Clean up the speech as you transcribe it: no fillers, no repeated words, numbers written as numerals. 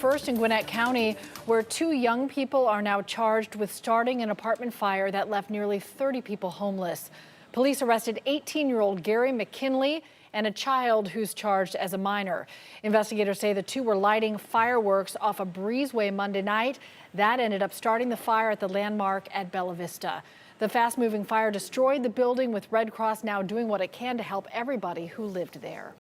First in Gwinnett County, where two young people are now charged with starting an apartment fire that left nearly 30 people homeless. Police arrested 18-year-old Gary McKinley and a child who's charged as a minor. Investigators say the two were lighting fireworks off a breezeway Monday night. That ended up starting the fire at the landmark at Bella Vista. The fast-moving fire destroyed the building, with Red Cross now doing what it can to help everybody who lived there.